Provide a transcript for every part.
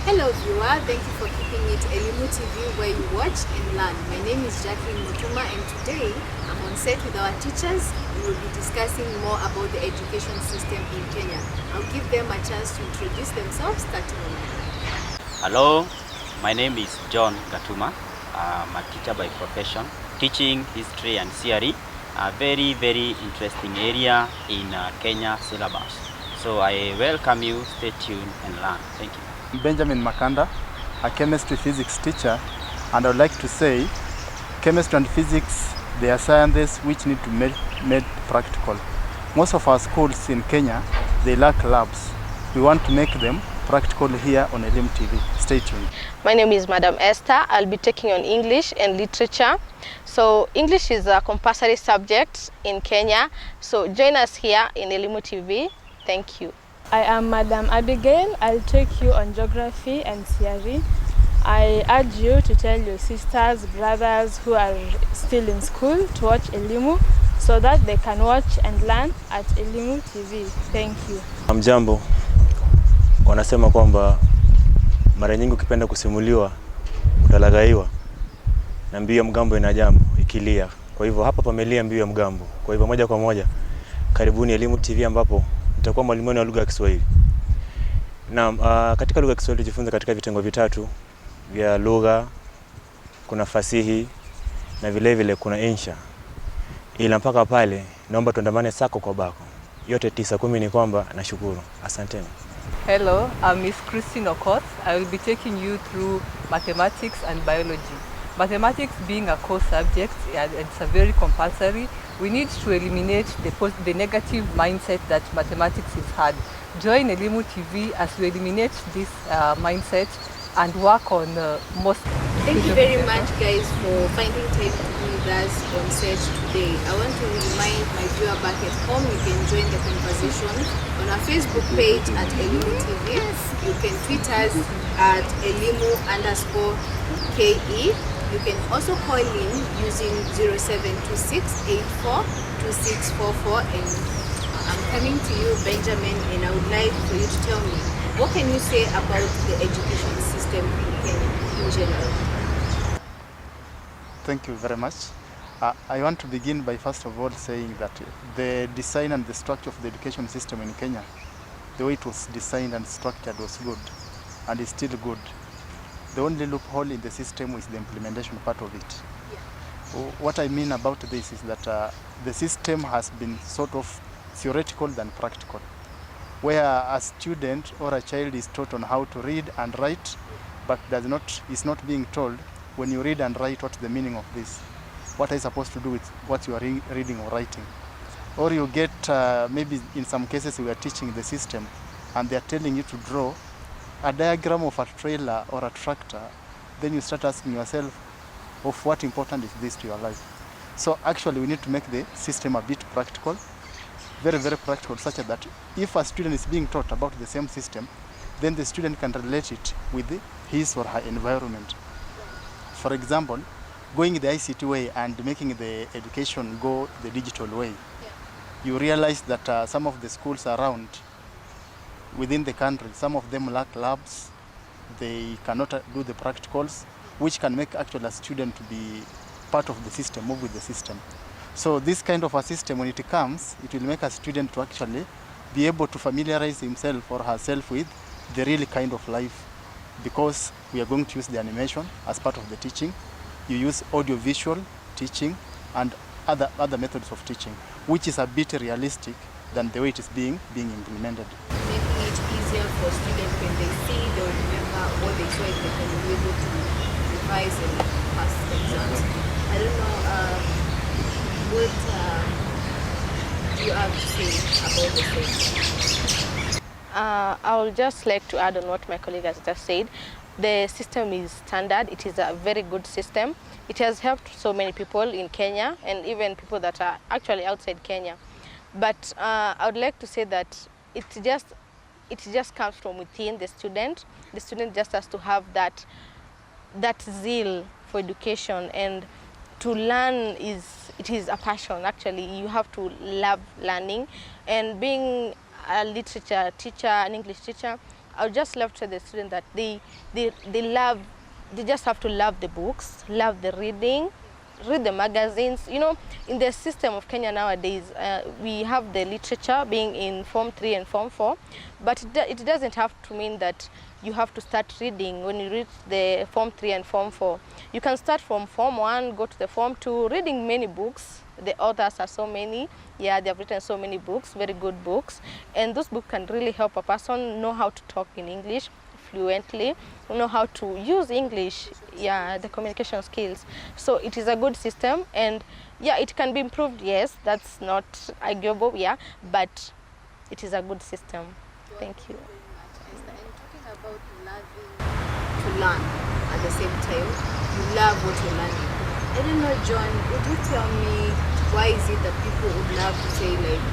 Hello viewer, thank you for keeping it Elimu TV where you watch and learn. My name is Jacqueline Mutuma and today I'm on set with our teachers. We will be discussing more about the education system in Kenya. I'll give them a chance to introduce themselves, starting on. Hello, my name is John Gatuma. I'm a teacher by profession, teaching history and CRE, a very interesting area in Kenya syllabus. So I welcome you, stay tuned and learn. Thank you. Benjamin Makanda, a chemistry physics teacher, and I would like to say chemistry and physics, they are sciences which need to be made practical. Most of our schools in Kenya, they lack labs. We want to make them practical here on Elimu TV. Stay tuned. My name is Madam Esther. I'll be taking on English and literature. So English is a compulsory subject in Kenya. So join us here in Elimu TV. Thank you. I am Madam Abigail. I'll take you on geography and CRE. I urge you to tell your sisters, brothers who are still in school to watch Elimu so that they can watch and learn at Elimu TV. Thank you. Hamjambo. Wanasema kwamba mara nyingi ukipenda kusimuliwa utalagaiwa na mbio ya mgambo ina jambo ikilia. Kwa hivyo hapa pamelia mbio ya mgambo. Kwa hivyo moja kwa moja karibuni Elimu TV ambapo nitakuwa mwalimu wa lugha ya Kiswahili. Naam, katika lugha ya Kiswahili tujifunza katika vitengo vitatu vya lugha, kuna fasihi na vile kuna insha. Ila mpaka pale naomba tuandamane sako kwa bako. Yote 9-10 ni kwamba nashukuru. Asanteni. Hello, I'm Miss Christine Okoth. I will be taking you through mathematics and biology. Mathematics being a core subject, and it's a very compulsory, we need to eliminate the negative mindset that mathematics is hard. Join Elimu TV as we eliminate this mindset and work on most. Thank you very much guys for finding time to be with us on set today. I want to remind my viewer back at home, you can join the conversation on our Facebook page at Elimu TV. You can tweet us at Elimu_KE. You can also call in using 0726842644 and I'm coming to you, Benjamin, and I would like for you to tell me, what can you say about the education system in Kenya in general? Thank you very much. I want to begin by first of all saying that the design and the structure of the education system in Kenya, the way it was designed and structured was good and is still good. The only loophole in the system is the implementation part of it. Yeah. What I mean about this is that the system has been sort of theoretical than practical, where a student or a child is taught on how to read and write, but is not being told, when you read and write, what's the meaning of this? What are you supposed to do with what you are reading or writing? Or you get, maybe in some cases we are teaching the system and they are telling you to draw a diagram of a trailer or a tractor, then you start asking yourself, of what important is this to your life? So actually we need to make the system a bit practical, very practical, such that if a student is being taught about the same system, then the student can relate it with his or her environment. For example, going the ICT way and making the education go the digital way, you realize that some of the schools around within the country, some of them lack labs, they cannot do the practicals, which can make actually a student to be part of the system, move with the system. So this kind of a system, when it comes, it will make a student to actually be able to familiarize himself or herself with the real kind of life, because we are going to use the animation as part of the teaching. You use audio-visual teaching and other methods of teaching, which is a bit realistic than the way it is being implemented. Making it easier for students when they see, they'll remember what they saw, they can be able to revise and pass exams. I don't know what do you have to say about the same? I would just like to add on what my colleague has just said. The system is standard. It is a very good system. It has helped so many people in Kenya and even people that are actually outside Kenya. But I would like to say that it just comes from within the student. The student just has to have that zeal for education, and to learn is a passion. Actually, you have to love learning, and being a literature teacher, an English teacher, I would just love to tell the student that they just have to love the books, love the reading, read the magazines. You know, in the system of Kenya nowadays, we have the literature being in Form 3 and Form 4, but it doesn't have to mean that you have to start reading when you reach the Form 3 and Form 4. You can start from Form 1, go to the Form 2, reading many books. The authors are so many. Yeah, they have written so many books, very good books. And those books can really help a person know how to talk in English fluently, know how to use English, yeah, the communication skills. So it is a good system, and yeah, it can be improved, yes, that's not arguable, yeah, but it is a good system. Thank you. And talking about loving to learn at the same time, you love what you're learning. I don't know, John, would you tell me why is it that people would love to say like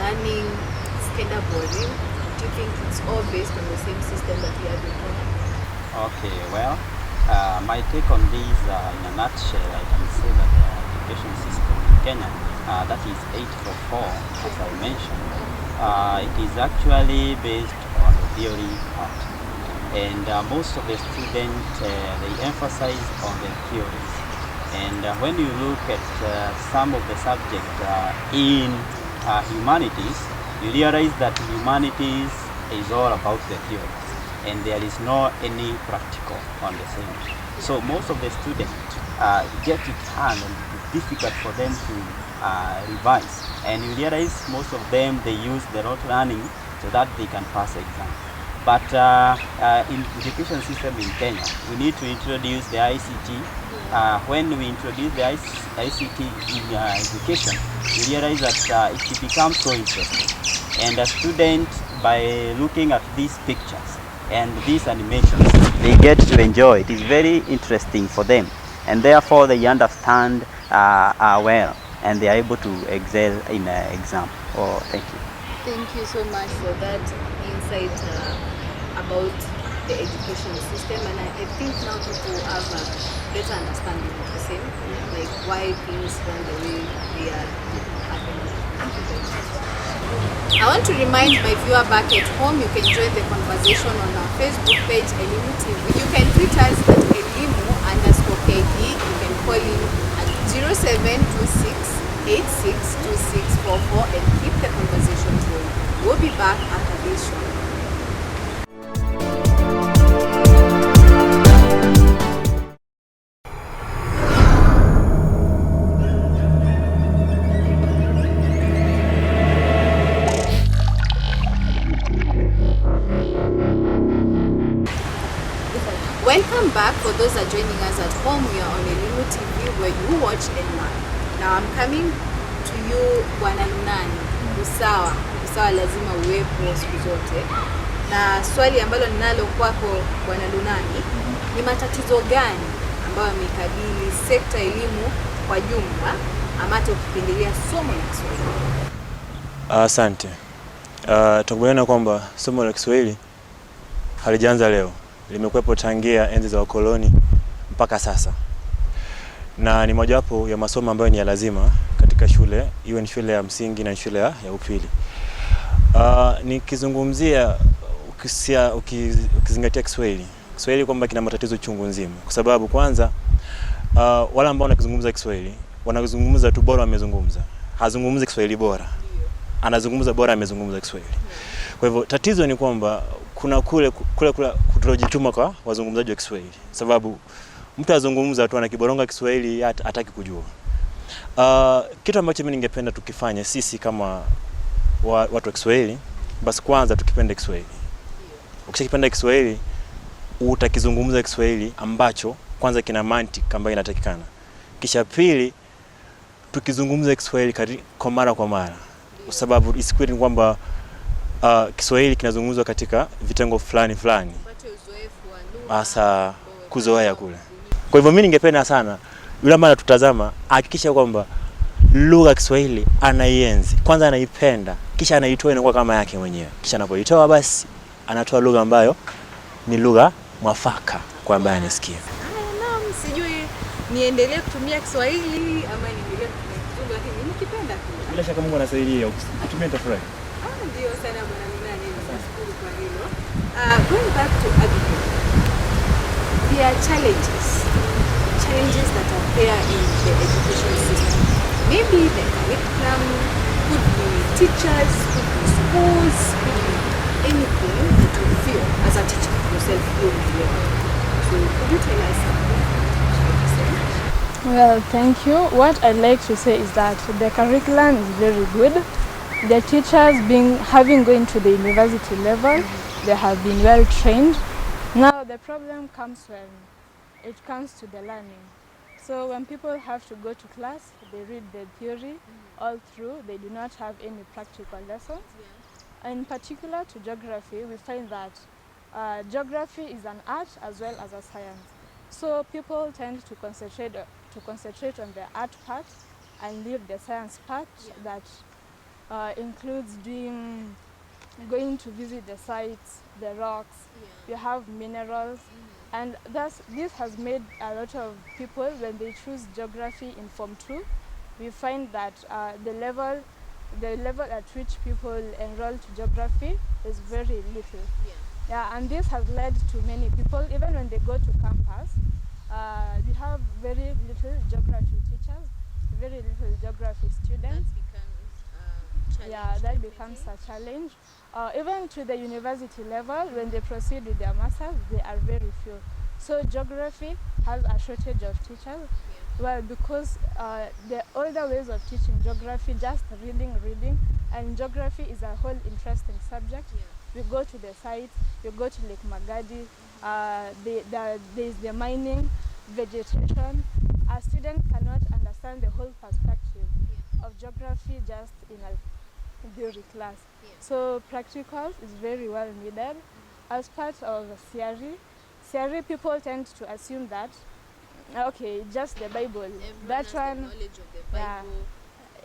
learning is kind of boring? Do you think it's all based on the same system that we have been talking? Okay, well, my take on this in a nutshell, I can say that the education system in Kenya, that is 844, as I mentioned, it is actually based on the theory part. And most of the students, they emphasize on the theories. And when you look at some of the subjects in humanities, you realize that humanities is all about the theory, and there is no any practical on the same. So most of the students get it hard and it's difficult for them to revise. And you realize most of them, they use the rote learning so that they can pass exam. But in education system in Kenya, we need to introduce the ICT. When we introduce the ICT in education, we realize that it becomes so interesting. And a student, by looking at these pictures and these animations, they get to enjoy. It is very interesting for them, and therefore they understand well, and they are able to excel in an exam. Oh, thank you. Thank you so much for that insight about the education system, and I think now people have a better understanding of the same, like why things run the way they are happening. Thank you very much. I want to remind my viewer back at home, you can join the conversation on our Facebook page, Elimu TV. You can tweet us at Elimu_KD. You can call in at 0726 862644 and keep the conversation going. We'll be back after this show. Welcome back. For those that are joining us at home, we are on Elimu TV where you watch and learn. Now I'm coming to you, Bwana Lunani. Usawa lazima uwepo siku zote. Na swali ambalo ninalo kwako Bwana Lunani, ni matatizo gani ambayo yamekabili sekta elimu kwa jumla, ambapo ukipendelea somo la Kiswahili? Asante. Tukubaliana kwamba somo la Kiswahili halijaanza leo. Limekuwepo tangia enzi za wakoloni mpaka sasa, na ni mojawapo ya masomo ambayo ni ya lazima katika shule, iwe ni shule ya msingi na shule ya upili. Nikizungumzia ukizingatia Kiswahili kwamba kina matatizo chungu nzima, kwa sababu kwanza wale ambao wanazungumza Kiswahili wanazungumza tu bora wamezungumza, hazungumzi Kiswahili bora, anazungumza bora amezungumza Kiswahili. Kwa hivyo tatizo ni kwamba kuna kule kutojituma kwa wazungumzaji wa Kiswahili, sababu mtu azungumza tu anakiboronga Kiswahili hataki kujua. Kitu ambacho mimi ningependa tukifanye sisi kama watu wa Kiswahili, basi kwanza tukipende Kiswahili. Ukishakipenda Kiswahili, utakizungumza Kiswahili ambacho kwanza kina mantiki ambayo inatakikana. Kisha pili, tukizungumza Kiswahili kwa mara, kwa sababu isikuwe ni kwamba Kiswahili kinazungumzwa katika vitengo fulani, hasa kuzoea kule. Kwa hivyo mimi ningependa sana yule ambaye tutazama hakikisha kwamba lugha Kiswahili anaienzi, kwanza anaipenda, kisha anaitoa inakuwa kama yake mwenyewe. Kisha anapoitoa basi anatoa lugha ambayo ni lugha mwafaka kwa ambaye anasikia. Naam, sijui niendelee kutumia Kiswahili ama niendelee kutumia Kiswahili, nikipenda tu. Bila shaka Mungu anasaidia, ukitumia nitafurahi. Ndio sana Bwana Lunani. Going back to Abigail, there are challenges that are there in the education system. Maybe the curriculum, could be teachers, could be schools, could be anything that you feel as a teacher yourself you will. So could you tell us something? Well, thank you. What I'd like to say is that the curriculum is very good. The teachers having going to the university level, they have been well trained. Now the problem comes when it comes to the learning. So when people have to go to class, they read the theory all through. They do not have any practical lessons. In particular to geography, we find that geography is an art as well as a science. So people tend to concentrate on the art part and leave the science part that includes going to visit the sites, the rocks, you have minerals, and this has made a lot of people, when they choose geography in Form 2, we find that the level at which people enroll to geography is very little. And this has led to many people, even when they go to campus, we have very little geography teachers, very little geography students. That becomes a challenge. Even to the university level, when they proceed with their masters, they are very few. So geography has a shortage of teachers. Well, because the older ways of teaching geography, just reading, and geography is a whole interesting subject. You go to the sites, you go to Lake Magadi, there is the mining, vegetation. A student cannot understand the whole perspective of geography just in a theory class. So practicals is very well needed. As part of CRE, people tend to assume that, okay, just the Bible. Everyone that has one, the knowledge of the Bible.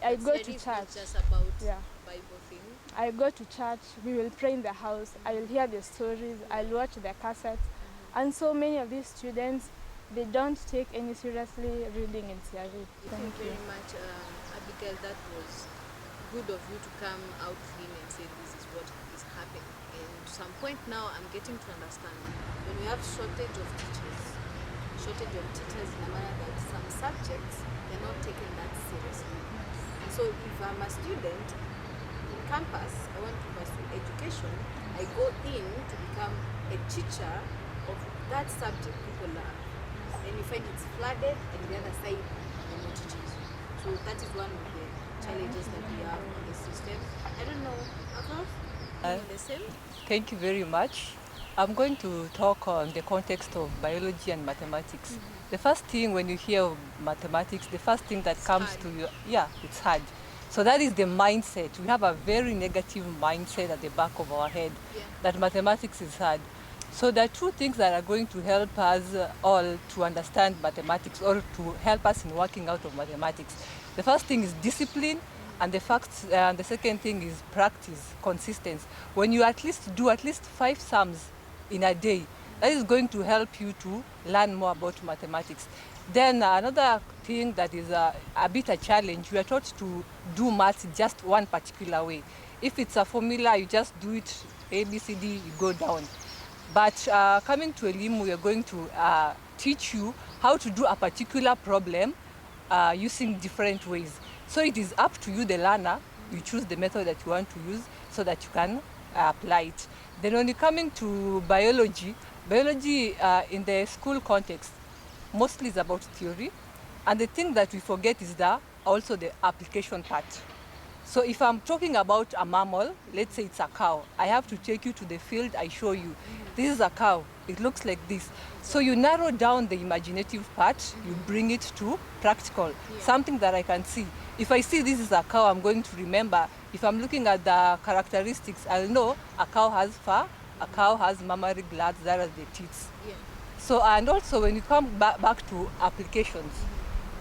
I go CRE to is church. not just about Bible thing. I go to church, we will pray in the house, I will hear the stories, I'll watch the cassettes. And so many of these students, they don't take any seriously reading in CRE. Thank you very much, Abigail. That was good of you to come out clean and say this is what is happening. And to some point now, I'm getting to understand when we have shortage of teachers in a manner that some subjects, they're not taken that seriously. And so if I'm a student in campus, I want to pursue education, I go in to become a teacher of that subject people learn. And you find it's flooded, and the other side, there are no teachers. So that is one of the challenges that we have in the system. I don't know, Akav, the same? Thank you very much. I'm going to talk on the context of biology and mathematics. The first thing when you hear of mathematics, the first thing that comes to you, it's hard. So that is the mindset. We have a very negative mindset at the back of our head that mathematics is hard. So there are two things that are going to help us all to understand mathematics or to help us in working out of mathematics. The first thing is discipline, and the second thing is practice, consistency. When you do at least 5 sums in a day, that is going to help you to learn more about mathematics. Then another thing that is a bit a challenge, we are taught to do maths just one particular way. If it's a formula, you just do it A, B, C, D, you go down. But coming to Elimu, we are going to teach you how to do a particular problem using different ways. So it is up to you, the learner. You choose the method that you want to use so that you can apply it. Then when you're coming to biology in the school context mostly is about theory. And the thing that we forget is also the application part. So if I'm talking about a mammal, let's say it's a cow, I have to take you to the field, I show you, this is a cow, it looks like this. So you narrow down the imaginative part, you bring it to practical, something that I can see. If I see this is a cow, I'm going to remember. If I'm looking at the characteristics, I'll know a cow has fur, a cow has mammary glands, that are the teeth. So, and also when you come back to applications,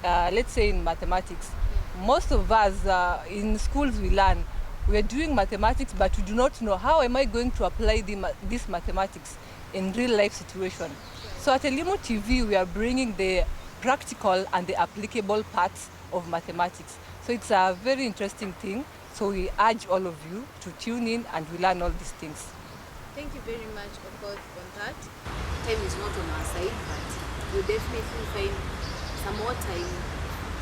let's say in mathematics, most of us in schools we're doing mathematics, but we do not know how am I going to apply this mathematics in real life situation. So at Elimu TV, we are bringing the practical and the applicable parts of mathematics. So it's a very interesting thing So we urge all of you to tune in and we learn all these things. Thank you very much, Okoth, on that. Time is not on our side, but we'll definitely find some more time,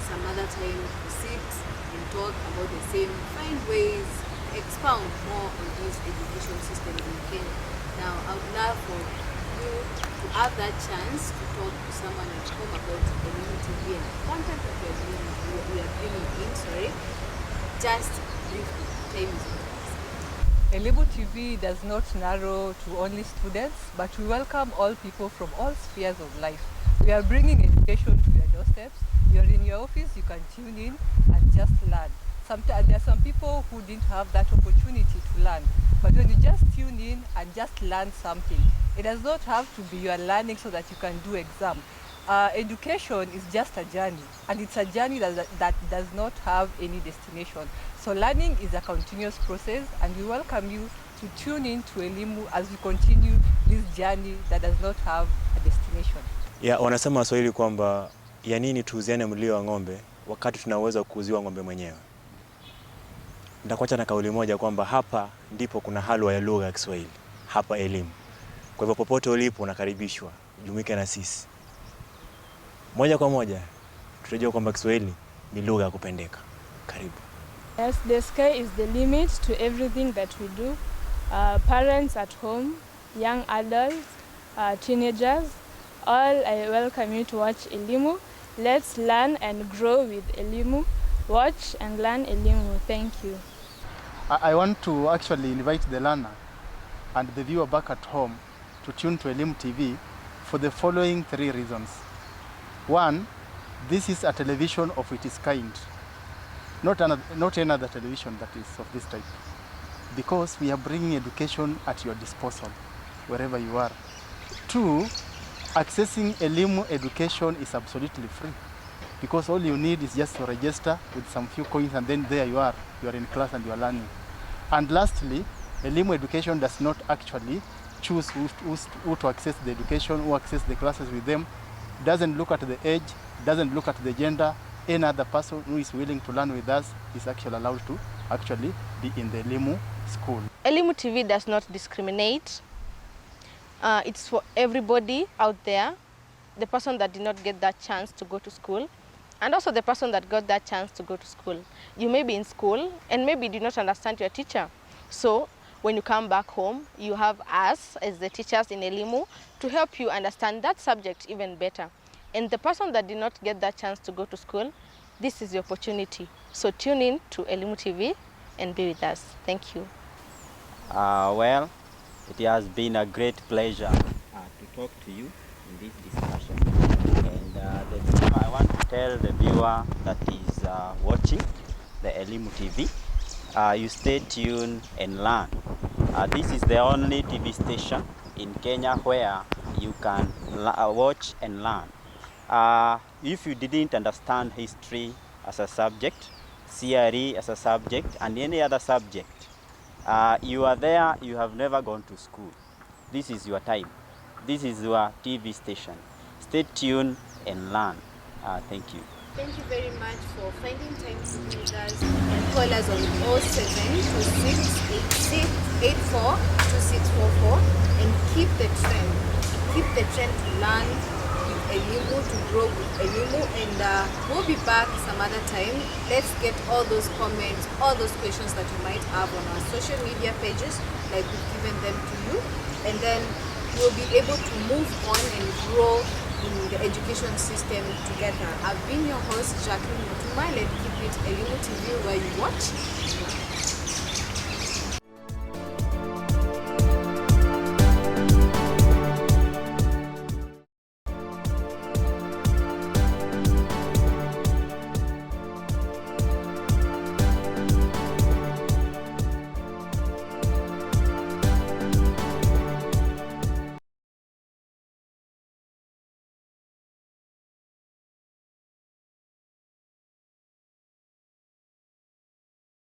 some other time to sit and talk about the same, find ways, expound more on this education system in Kenya. Now, I would love for you to have that chance to talk to someone at home about Elimu TV and the content that we are bringing in, just briefly, time is on. Elimu TV does not narrow to only students, but we welcome all people from all spheres of life. We are bringing education to your doorsteps. You're in your office, you can tune in and just learn. Sometimes there are some people who didn't have that opportunity to learn, but when you just tune in and just learn something, it does not have to be you are learning so that you can do exam. Education is just a journey, and it's a journey that does not have any destination. So learning is a continuous process, and we welcome you to tune in to Elimu as we continue this journey that does not have a destination. Ya, wanasema Waswahili kwamba ya nini tuuziane mlio wa ng'ombe wakati tunaweza kuuziwa ng'ombe mwenyewe. Nitakuacha na kauli moja kwamba hapa ndipo kuna halwa ya lugha ya Kiswahili, hapa Elimu. Kwa hivyo popote ulipo unakaribishwa, jumuike na sisi. Moja kwa moja tutajua kwamba Kiswahili ni lugha ya kupendeka. Karibu. Yes, the sky is the limit to everything that we do. Parents at home, young adults, teenagers, all I welcome you to watch Elimu. Let's learn and grow with Elimu. Watch and learn Elimu. Thank you. I want to actually invite the learner and the viewer back at home to tune to Elimu TV for the following 3 reasons. 1, this is a television of its kind. Not any other television that is of this type. Because we are bringing education at your disposal, wherever you are. 2, accessing Elimu education is absolutely free. Because all you need is just to register with some few coins, and then there you are in class and you are learning. And lastly, Elimu education does not actually choose who to access the education, who access the classes with them. Doesn't look at the age, doesn't look at the gender. Any other person who is willing to learn with us is actually allowed to actually be in the Elimu school. Elimu TV does not discriminate. It's for everybody out there. The person that did not get that chance to go to school, and also the person that got that chance to go to school. You may be in school and maybe did not understand your teacher. So when you come back home, you have us as the teachers in Elimu to help you understand that subject even better. And the person that did not get that chance to go to school, this is your opportunity. So tune in to Elimu TV and be with us. Thank you. Well, it has been a great pleasure to talk to you in this discussion. And I want to tell the viewer that is watching the Elimu TV, you stay tuned and learn. This is the only TV station in Kenya where you can watch and learn. If you didn't understand history as a subject, CRE as a subject, and any other subject, you are there, you have never gone to school. This is your time. This is your TV station. Stay tuned and learn. Thank you. Thank you very much for finding time to be with us, and call us on 0726842644 and keep the trend. Keep the trend to learn with Elimu, to grow with Elimu, and we'll be back some other time. Let's get all those comments, all those questions that you might have on our social media pages, like we've given them to you, and then we'll be able to move on and grow in the education system together. I've been your host, Jacqueline Mutuma. Let's keep it Elimu TV, where you watch.